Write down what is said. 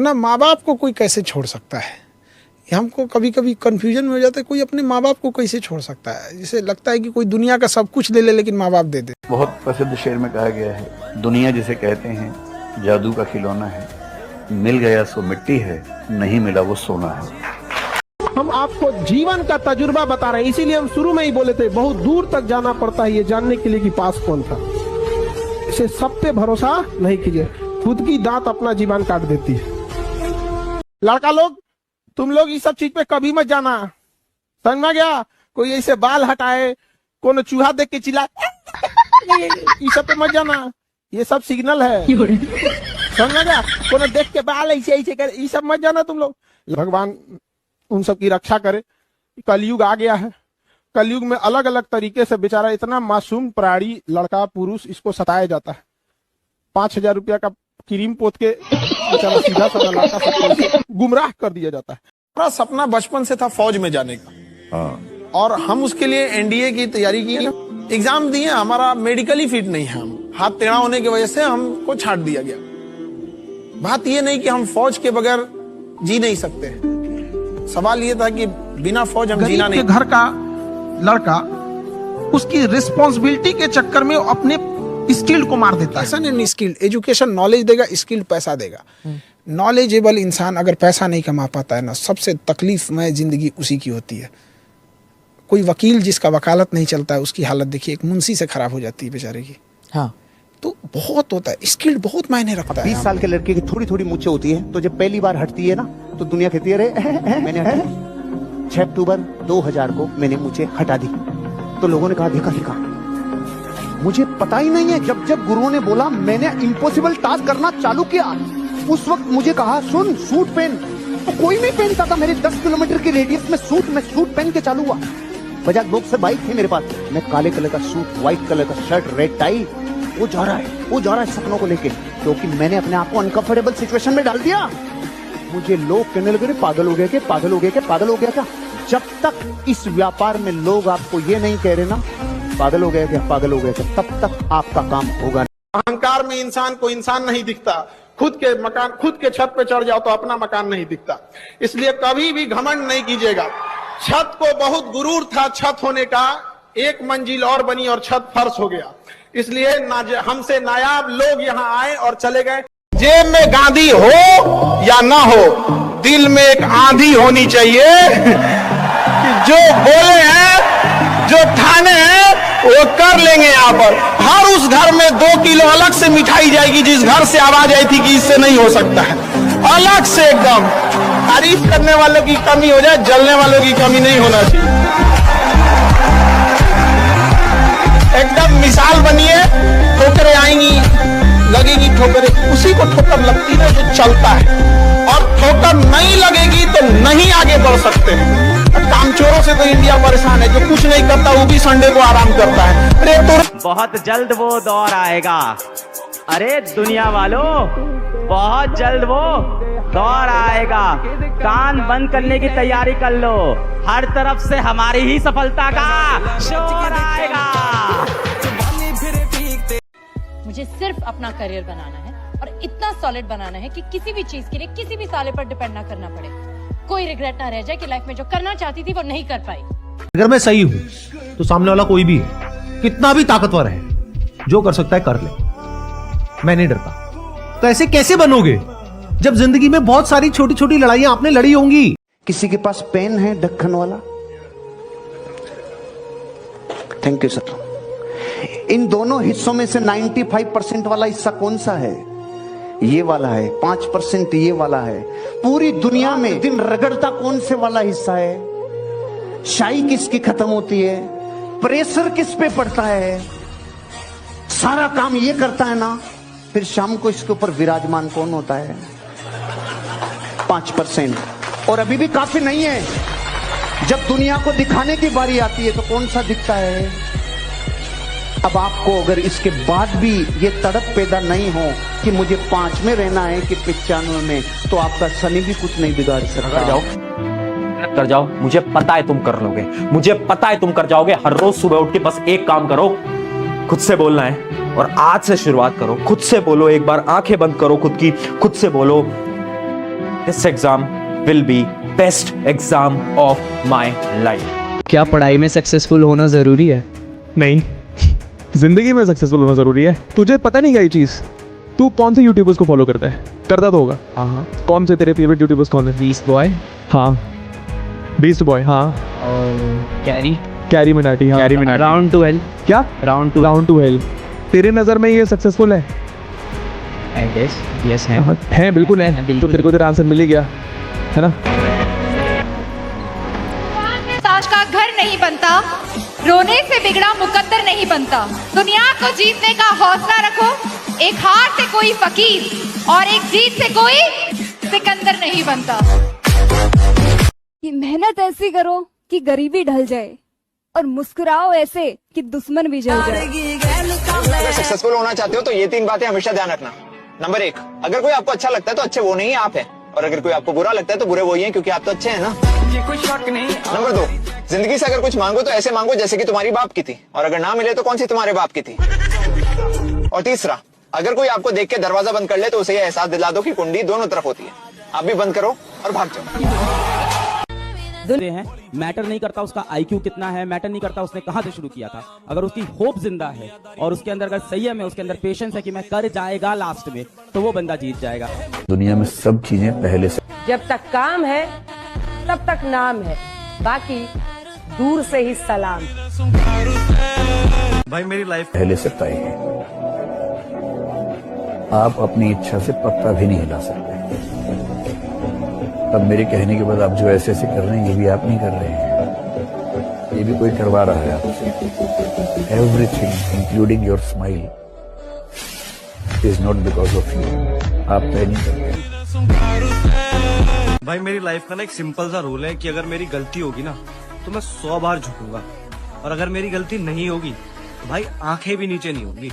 अपना माँ बाप को कोई कैसे छोड़ सकता है? हमको कभी कभी कन्फ्यूजन में हो जाता है, कोई अपने माँ बाप को कैसे छोड़ सकता है? जिसे लगता है कि कोई दुनिया का सब कुछ ले ले लेकिन माँ बाप दे दे। बहुत प्रसिद्ध शेर में कहा गया है, दुनिया जिसे कहते हैं जादू का खिलौना है, मिल गया सो मिट्टी है, नहीं मिला वो सोना है। हम आपको जीवन का तजुर्बा बता रहे हैं, इसीलिए हम शुरू में ही बोले थे बहुत दूर तक जाना पड़ता है ये जानने के लिए कि पास कौन था। इसे सब पे भरोसा नहीं कीजिए, खुद की दांत अपना जीवन काट देती है। लड़का लोग, तुम लोग इस सब चीज पे कभी मत जाना, समझ में गया? कोई ऐसे बाल हटाए, कोनो चूहा देख के चिल्लाए, इस सब पे मत जाना, ये सब सिग्नल है, समझ में गया? कोनो देख के बाल ऐसे ऐसे करे, ये सब मत जाना तुम लोग। भगवान उन सब की रक्षा करे। कलयुग आ गया है, कलयुग में अलग अलग तरीके से बेचारा इतना मासूम प्राणी लड़का पुरुष इसको सताया जाता है। 5,000 रुपया का क्रीम पोत के बेचारा सीधा साधा लड़का सबको गुमराह कर दिया जाता है। हमारा सपना बचपन से था फौज में जाने का, और हम उसके लिए एनडीए की तैयारी की, एग्जाम दिए। हमारा मेडिकली फिट नहीं है, हम हाथ टेढ़ा होने की वजह से हमको छाट दिया गया। बात ये नहीं कि हम फौज के बगैर जी नहीं सकते, सवाल ये था कि बिना फौज हम जीना नहीं। घर का लड़का उसकी रिस्पॉन्सिबिलिटी के चक्कर में अपने स्किल्ड को मार देता है। ऐसा नहीं, स्किल्ड एजुकेशन नॉलेज देगा, स्किल्ड पैसा देगा। नॉलेजेबल इंसान अगर पैसा नहीं कमा पाता है ना, सबसे तकलीफमय जिंदगी उसी की होती है। कोई वकील जिसका वकालत नहीं चलता है, उसकी हालत देखिए, एक मुंशी से खराब हो जाती है बेचारे की। हाँ, तो बहुत होता है, स्किल्ड बहुत मायने रखता है। 20 साल के लड़के की थोड़ी थोड़ी मूछें होती है, तो जब पहली बार हटती है ना, तो दुनिया कहती है अरे मैंने हटाई। 6 अक्टूबर 2000 को मैंने मूछें हटा दी, तो लोगों ने कहा देखा देखा। मुझे पता ही नहीं है, जब जब गुरुओं ने बोला मैंने इम्पॉसिबल टास्क करना चालू किया, उस वक्त मुझे कहा सुन सूट पहन, तो कोई नहीं पहनता था। मेरे 10 किलोमीटर की रेडियस में सूट पहन के चालू हुआ। बजाज बॉक्स से बाइक थी मेरे पास, मैं काले कलर का सूट, व्हाइट कलर का शर्ट, रेड टाई, वो जा रहा है सपनों को लेके, क्योंकि मैंने अपने आप को अनकंफर्टेबल सिचुएशन में डाल दिया। मुझे लोग कहने लगे पागल हो गया क्या, पागल हो गया क्या, पागल हो गया क्या। जब तक इस व्यापार में लोग आपको ये नहीं कह रहे ना पागल हो गया क्या, पागल हो गया क्या, तब तक आपका काम होगा। अहंकार में इंसान को इंसान नहीं दिखता। खुद के मकान, खुद के छत पे चढ़ जाओ तो अपना मकान नहीं दिखता। इसलिए कभी भी घमंड नहीं कीजिएगा। छत को बहुत गुरूर था छत होने का, एक मंजिल और बनी और छत फर्श हो गया। इसलिए हमसे नायाब लोग यहाँ आए और चले गए। जेब में गांधी हो या ना हो, दिल में एक आंधी होनी चाहिए कि जो बोले हैं, जो ठाने हैं, वो कर लेंगे। यहाँ पर हर उस घर में 2 किलो अलग से मिठाई जाएगी जिस घर से आवाज आई थी कि इससे नहीं हो सकता है, अलग से एकदम। तारीफ करने वालों की कमी हो जाए, जलने वालों की कमी नहीं होना चाहिए। एकदम मिसाल बनिए, ठोकरें आएंगी, लगेगी ठोकरें, उसी को ठोकर लगती है जो चलता है, और ठोकर नहीं लगेगी तो नहीं आगे बढ़ सकते हैं। कामचोरों से तो इंडिया परेशान है, जो कुछ नहीं करता वो भी संडे को आराम करता है। अरे तो बहुत जल्द वो दौर आएगा, अरे दुनिया वालों बहुत जल्द वो दौर आएगा। कान बंद करने की तैयारी कर लो, हर तरफ से हमारी ही सफलता का शोर आएगा। मुझे सिर्फ अपना करियर बनाना है और इतना सॉलिड बनाना है कि किसी भी चीज के लिए किसी भी साले पर डिपेंड ना करना पड़े। कोई रिग्रेट ना रह जाए कि लाइफ में जो करना चाहती थी वो नहीं कर पाई। अगर मैं सही हूं तो सामने वाला कोई भी है, कितना भी ताकतवर है, जो कर सकता है कर ले, मैं नहीं डरता। तो ऐसे कैसे बनोगे जब जिंदगी में बहुत सारी छोटी छोटी लड़ाइयां आपने लड़ी होंगी। किसी के पास पेन है ढक्कन वाला? Thank you sir. इन दोनों हिस्सों में से 95% वाला हिस्सा कौन सा है? ये वाला है। 5% ये वाला है। पूरी दुनिया में दिन रगड़ता कौन से वाला हिस्सा है? शाई किसकी खत्म होती है? प्रेशर किस पे पड़ता है? सारा काम ये करता है ना, फिर शाम को इसके ऊपर विराजमान कौन होता है? 5%। और अभी भी काफी नहीं है। जब दुनिया को दिखाने की बारी आती है तो कौन सा दिखता है? अब आपको अगर इसके बाद भी ये तड़प पैदा नहीं हो कि मुझे 5 में रहना है कि 95 में, तो आपका शनि भी कुछ नहीं बिगाड़ सकता। कर जाओ, मुझे पता है तुम कर लोगे, मुझे पता है तुम कर जाओगे। हर रोज सुबह उठ के बस एक काम करो, खुद से बोलना है, और आज से शुरुआत करो। खुद से बोलो, एक बार आंखें बंद करो खुद की, खुद से बोलो this exam will be best exam of my life. क्या पढ़ाई में सक्सेसफुल होना जरूरी है? नहीं, जिंदगी में सक्सेसफुल होना जरूरी है। तुझे पता नहीं क्या ये चीज? तू कौन से यूट्यूबर्स को फॉलो करता है? करता तो होगा। हाँ। कौन से तेरे फेवरेट यूट्यूबर्स कौन है? बीस्ट बॉय हाँ, बीस्ट बॉय, हाँ, और कैरी मिनाटी, हाँ, राउंड 12 क्या? राउंड 12 तेरे नजर में ये सक्सेसफुल है? आई गेस यस है। है, बिल्कुल है। बिल्कुल। तो तेरे को तेरा आंसर मिल ही गया है ना? ताज का घर नहीं बनता, रोने से बिगड़ा मुकद्दर नहीं बनता। दुनिया को जीतने का हौसला रखो, एक हार से कोई फकीर और एक जीत से कोई सिकंदर नहीं बनता। कि मेहनत ऐसी करो कि गरीबी ढल जाए और मुस्कुराओ ऐसे कि दुश्मन भी जल जाए। अगर सक्सेसफुल होना चाहते हो तो ये 3 बातें हमेशा ध्यान रखना। नंबर 1, अगर कोई आपको अच्छा लगता है तो अच्छे वो नहीं आप है, और अगर कोई आपको बुरा लगता है तो बुरे वही हैं, क्योंकि आप तो अच्छे हैं ना। ये कोई शक नहीं। नंबर 2, जिंदगी से अगर कुछ मांगो तो ऐसे मांगो जैसे कि तुम्हारी बाप की थी, और अगर ना मिले तो कौन सी तुम्हारे बाप की थी। और तीसरा, अगर कोई आपको देख के दरवाजा बंद कर ले तो उसे ये एहसास दिला दो कि कुंडी दोनों तरफ होती है। आप भी बंद करो और भाग जाओ। हैं मैटर नहीं करता उसका IQ कितना है, मैटर नहीं करता उसने कहां से शुरू किया था। अगर उसकी होप जिंदा है और उसके अंदर अगर संयम है, उसके अंदर पेशेंस है कि मैं कर जाएगा लास्ट में, तो वो बंदा जीत जाएगा। दुनिया में सब चीजें पहले से जब तक काम है तब तक नाम है, बाकी दूर से ही सलाम। भाई मेरी लाइफ पहले से तय है। आप अपनी इच्छा से पत्ता भी नहीं हिला सकते। अब मेरे कहने के बाद आप जो ऐसे ऐसे कर रहे हैं ये भी आप नहीं कर रहे हैं, ये भी कोई करवा रहा है आपसे। Everything including your smile is not because of you. आप तय नहीं करते। भाई मेरी लाइफ का ना एक सिंपल सा रूल है कि अगर मेरी गलती होगी ना तो मैं 100 बार झुकूंगा, और अगर मेरी गलती नहीं होगी तो भाई आंखें भी नीचे नहीं होंगी।